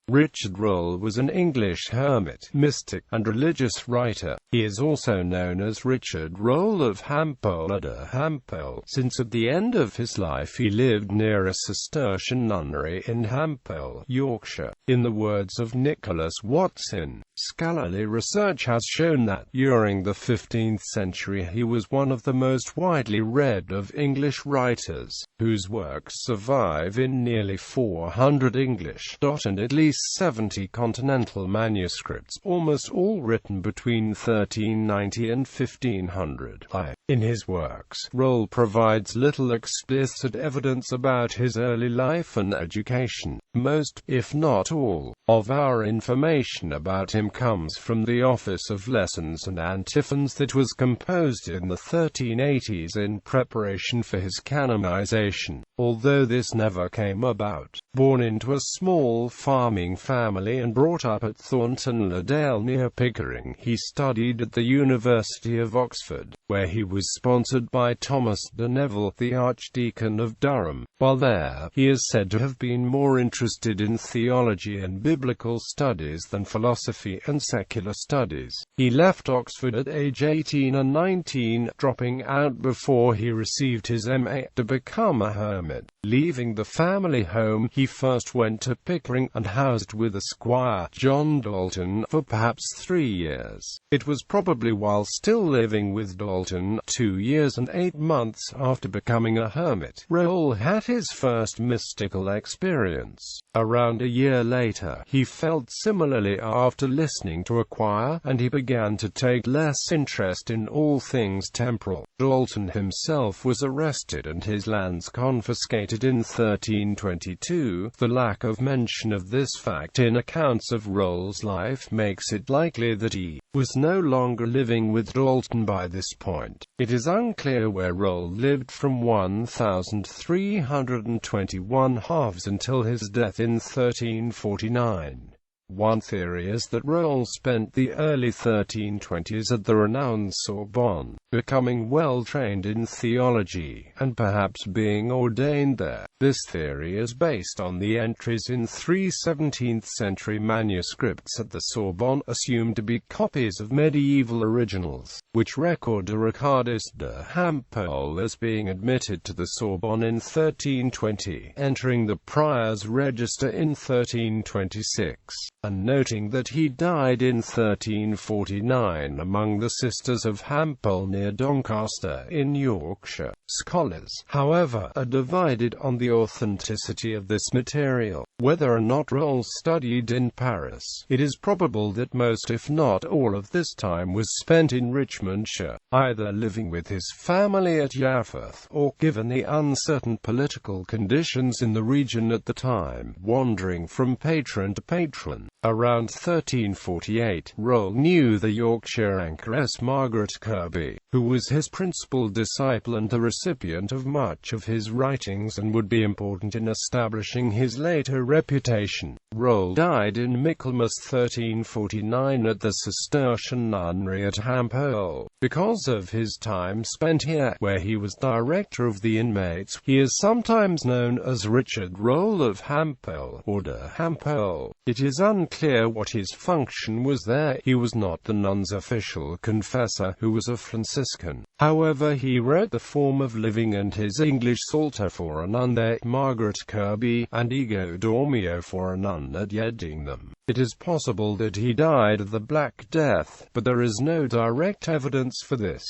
Richard Rolle was an English hermit, mystic, and religious writer. He is also known as Richard Rolle of Hampole, Hampole, since at the end of his life he lived near a Cistercian nunnery in Hampole, Yorkshire. In the words of Nicholas Watson, scholarly research has shown that, during the 15th century, he was one of the most widely read of English writers, whose works survive in nearly 400 English and at least 70 Continental manuscripts, almost all written between 1390 and 1500. In his works, Rolle provides little explicit evidence about his early life and education. Most, if not all, of our information about him comes from the Office of Lessons and Antiphons that was composed in the 1380s in preparation for his canonization, although this never came about. Born into a small farming family and brought up at Thornton le Dale near Pickering, he studied at the University of Oxford, where he was sponsored by Thomas de Neville, the Archdeacon of Durham. While there, he is said to have been more interested in theology and biblical studies than philosophy and secular studies. He left Oxford at age 18 and 19, dropping out before he received his M.A. to become a hermit. Leaving the family home, he first went to Pickering and housed with a squire, John Dalton, for perhaps 3 years. It was probably while still living with Dalton, 2 years and 8 months after becoming a hermit, Rolle had his first mystical experience. Around a year later, he felt similarly after listening to a choir, and he began to take less interest in all things temporal. Dalton himself was arrested and his lands confiscated in 1322. The lack of mention of this fact in accounts of Rolle's life makes it likely that he was no longer living with Dalton by this point. It is unclear where Rolle lived from 1321 halves until his death in 1349. One theory is that Rolle spent the early 1320s at the renowned Sorbonne, becoming well-trained in theology, and perhaps being ordained there. This theory is based on the entries in 3 17th-century manuscripts at the Sorbonne, assumed to be copies of medieval originals, which record a Recordist de Hampole as being admitted to the Sorbonne in 1320, entering the prior's register in 1326. And noting that he died in 1349 among the Sisters of Hampole near Doncaster in Yorkshire. Scholars, however, are divided on the authenticity of this material. Whether or not Rolle studied in Paris, it is probable that most if not all of this time was spent in Richmondshire, either living with his family at Yarmouth, or, given the uncertain political conditions in the region at the time, wandering from patron to patron. Around 1348, Rolle knew the Yorkshire anchoress Margaret Kirby, who was his principal disciple and the recipient of much of his writings and would be important in establishing his later reputation. Rolle died in Michaelmas 1349 at the Cistercian nunnery at Hampole. Because of his time spent here, where he was director of the inmates, he is sometimes known as Richard Rolle of Hampole, or de Hampole. It is unclear what his function was there. He was not the nun's official confessor, who was a Franciscan. However, he wrote the form of living and his English Psalter for a nun there, Margaret Kirby, and Ego Dormio for a nun at Yeddingham. It is possible that he died the Black Death, but there is no direct evidence for this.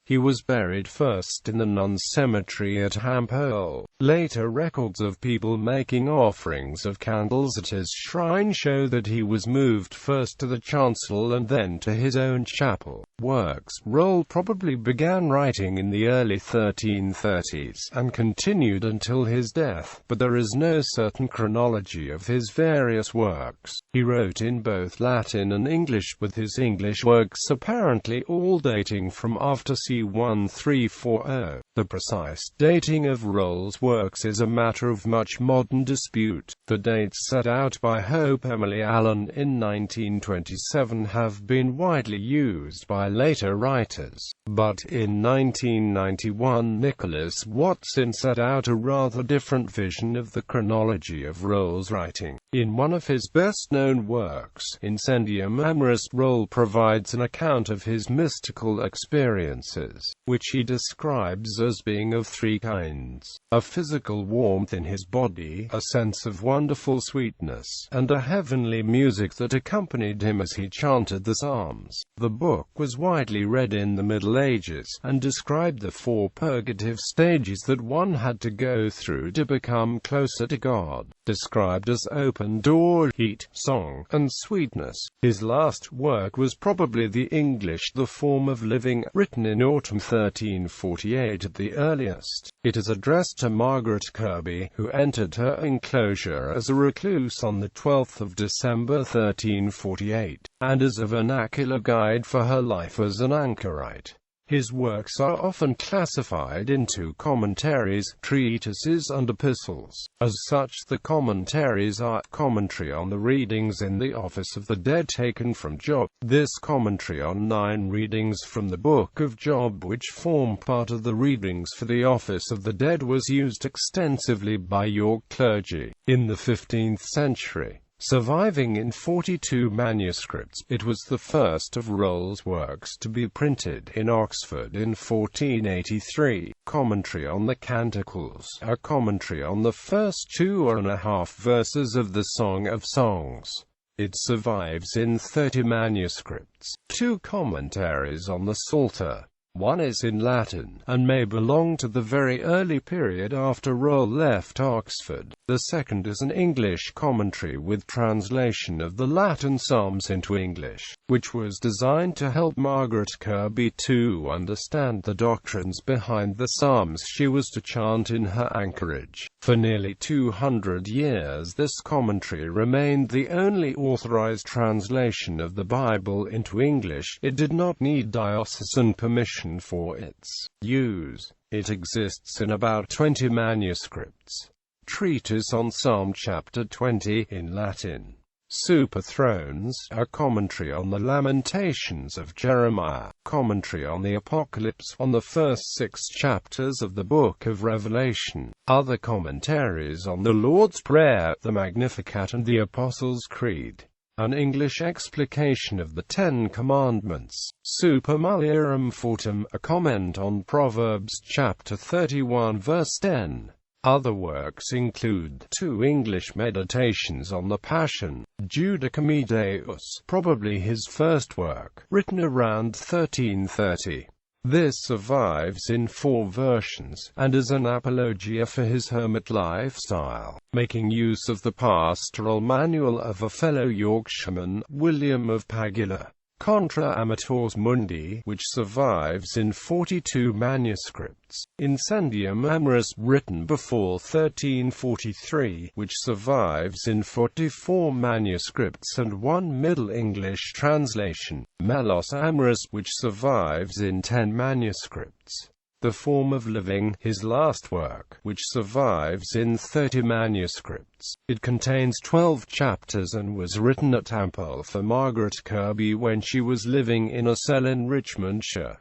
He was buried first in the nuns' cemetery at Hampole. Later records of people making offerings of candles at his shrine show that he was moved first to the chancel and then to his own chapel. Works. Rolle probably began writing in the early 1330s, and continued until his death, but there is no certain chronology of his various works. He wrote in both Latin and English, with his English works apparently all dating from after c. 1340. The precise dating of Rolle's works is a matter of much modern dispute. The dates set out by Hope Emily Allen in 1927 have been widely used by later writers, but in 1991 Nicholas Watson set out a rather different vision of the chronology of Rolle's writing. In one of his best-known works, Incendium Amoris, Rolle provides an account of his mystical experiences, which he describes as being of three kinds: a physical warmth in his body, a sense of wonderful sweetness, and a heavenly music that accompanied him as he chanted the Psalms. The book was widely read in the Middle Ages, and described the four purgative stages that one had to go through to become closer to God, described as open door, heat, song, and sweetness. His last work was probably the English The Form of Living, written in autumn 1348 at the earliest. It is addressed to Margaret Kirby, who entered her enclosure as a recluse on the 12th of December 1348, and is a vernacular guide for her life as an anchorite. His works are often classified into commentaries, treatises and epistles. As such, the commentaries are commentary on the readings in the Office of the Dead taken from Job. This commentary on 9 readings from the Book of Job, which form part of the readings for the Office of the Dead, was used extensively by York clergy in the 15th century. Surviving in 42 manuscripts, it was the first of Rolle's works to be printed in Oxford in 1483. Commentary on the Canticles, a commentary on the first 2.5 verses of the Song of Songs. It survives in 30 manuscripts. 2 commentaries on the Psalter. One is in Latin, and may belong to the very early period after Rolle left Oxford. The second is an English commentary with translation of the Latin Psalms into English, which was designed to help Margaret Kirby to understand the doctrines behind the Psalms she was to chant in her anchorage. For nearly 200 years this commentary remained the only authorized translation of the Bible into English. It did not need diocesan permission for its use. It exists in about 20 manuscripts. Treatise on Psalm chapter 20 in Latin. Super Thrones, a commentary on the Lamentations of Jeremiah. Commentary on the Apocalypse, on the first 6 chapters of the Book of Revelation. Other commentaries on the Lord's Prayer, the Magnificat and the Apostles' Creed. An English explication of the 10 Commandments. Super Mulierum Fortum, a comment on Proverbs chapter 31 verse 10. Other works include 2 English meditations on the Passion, Judicum Deus, probably his first work, written around 1330. This survives in 4 versions, and is an apologia for his hermit lifestyle, making use of the pastoral manual of a fellow Yorkshireman, William of Pagula. Contra Amators Mundi, which survives in 42 manuscripts. Incendium Amoris, written before 1343, which survives in 44 manuscripts and 1 Middle English translation. Melos Amoris, which survives in 10 manuscripts. The Form of Living, his last work, which survives in 30 manuscripts. It contains 12 chapters and was written at Hampole for Margaret Kirby when she was living in a cell in Richmondshire.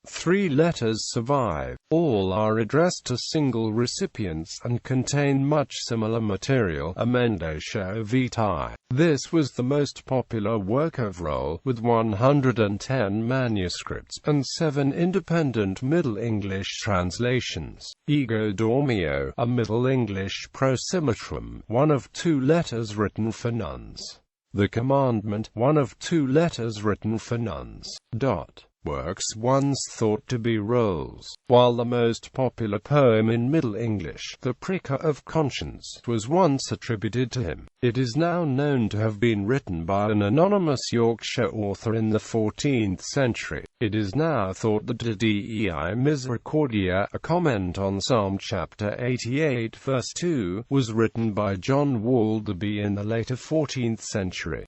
3 letters survive. All are addressed to single recipients and contain much similar material. Emendotio Vitae. This was the most popular work of Rolle, with 110 manuscripts and 7 independent Middle English translations. Ego Dormio, a Middle English prosimetrum, one of 2 letters written for nuns. The Commandment, one of 2 letters written for nuns. Works once thought to be Rolle's. While the most popular poem in Middle English, The Pricker of Conscience, was once attributed to him, it is now known to have been written by an anonymous Yorkshire author in the 14th century. It is now thought that De Dei Misericordia, a comment on Psalm chapter 88 verse 2, was written by John Walderby in the later 14th century.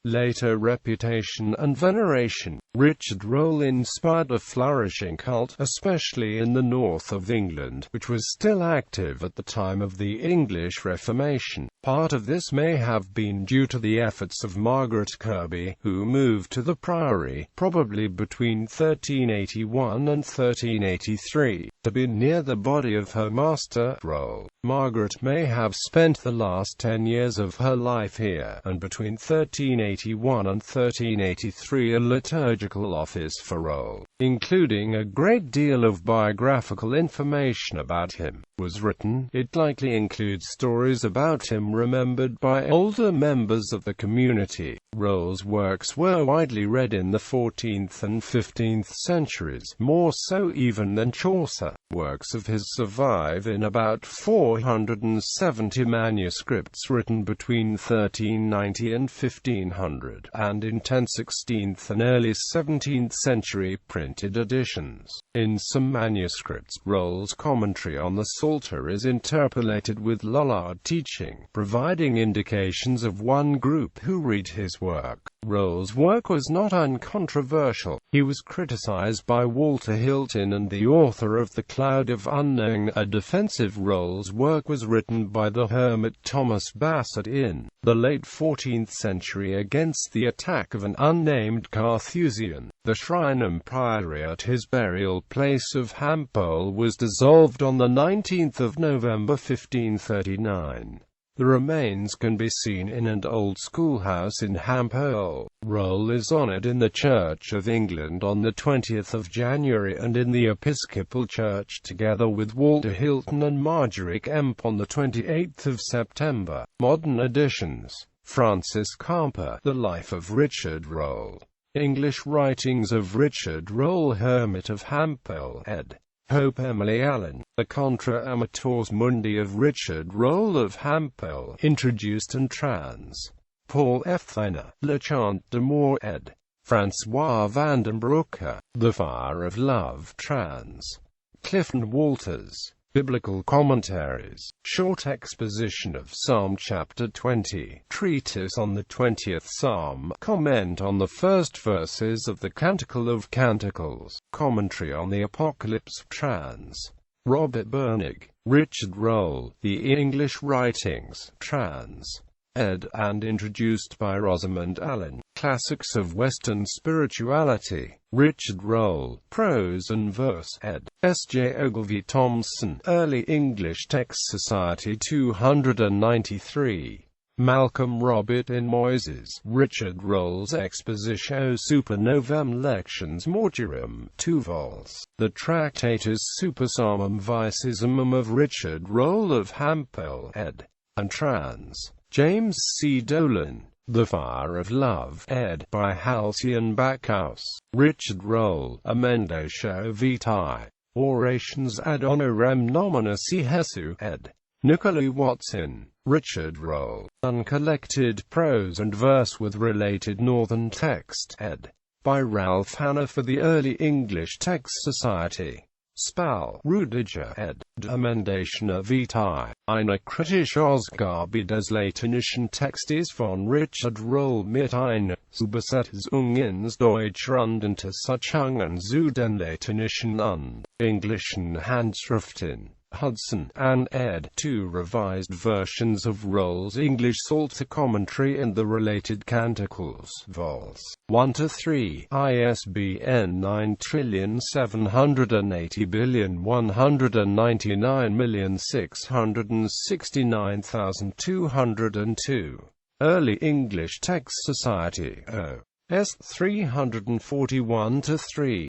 Later reputation and veneration. Richard Rolle inspired a flourishing cult, especially in the north of England, which was still active at the time of the English Reformation. Part of this may have been due to the efforts of Margaret Kirby, who moved to the priory, probably between 1381 and 1383, to be near the body of her master, Rolle. Margaret may have spent the last 10 years of her life here, and between 1381 and 1383 a liturgical office for Rolle, including a great deal of biographical information about him, was written. It likely includes stories about him remembered by older members of the community. Rolle's works were widely read in the 14th and 15th centuries, more so even than Chaucer. Works of his survive in about 470 manuscripts written between 1390 and 1500, and in 1016th and early 17th century printed editions. In some manuscripts, Rolle's commentary on the Psalter is interpolated with Lollard teaching, providing indications of one group who read his work. Rolle's work was not uncontroversial. He was criticized by Walter Hilton and the author of The Cloud of Unknowing. A defense of Rolle's work was written by the hermit Thomas Bassett in the late 14th century against the attack of an unnamed Carthusian. The shrine and priory at his burial place of Hampole was dissolved on the 19th of November 1539. The remains can be seen in an old schoolhouse in Hampole. Rolle is honoured in the Church of England on the 20th of January and in the Episcopal Church together with Walter Hilton and Marjorie Kemp on the 28th of September. Modern editions. Francis Camper, The Life of Richard Rolle. English writings of Richard Rolle, Hermit of Hampole, ed. Hope Emily Allen. The Contra Amators Mundi of Richard Rolle of Hampole, introduced and trans. Paul F. Thiner. Le Chant d'Amour, ed. François van den Broeke. The Fire of Love, trans. Clifton Walters. Biblical Commentaries. Short Exposition of Psalm Chapter 20. Treatise on the 20th Psalm. Comment on the first verses of the Canticle of Canticles. Commentary on the Apocalypse, trans. Robert Bernig. Richard Rolle, The English Writings, trans. ed. and introduced by Rosamund Allen. Classics of Western Spirituality. Richard Rolle, Prose and Verse, ed. S. J. Ogilvie Thompson. Early English Text Society 293. Malcolm Robert in Moyses. Richard Rolle's Expositio Super Novem Lections Mortuorum, 2 vols. The Tractatus Super Psalmum Vicissimum of Richard Rolle of Hampole, ed. and trans. James C. Dolan. The Fire of Love, ed. by Halcyon Backhouse. Richard Rolle, Amendatio Vitae. Orations ad honorem nominisi Jesu, ed. Nicholas Watson. Richard Rolle, Uncollected Prose and Verse with Related Northern Text, ed. by Ralph Hanna for the Early English Text Society. Spal, Rudiger, ed. Emendatione Vitae. Eine kritische Ausgabe des latinischen Textes von Richard Rolle mit einer Übersetzung ins Deutsche und Untersuchungen zu den latinischen und englischen Handschriften. Hudson, and ed. 2 revised versions of Rolle's English Psalter commentary and the related canticles, vols. 1-3, ISBN 9780199669202. Early English Text Society, O. S. 341-3.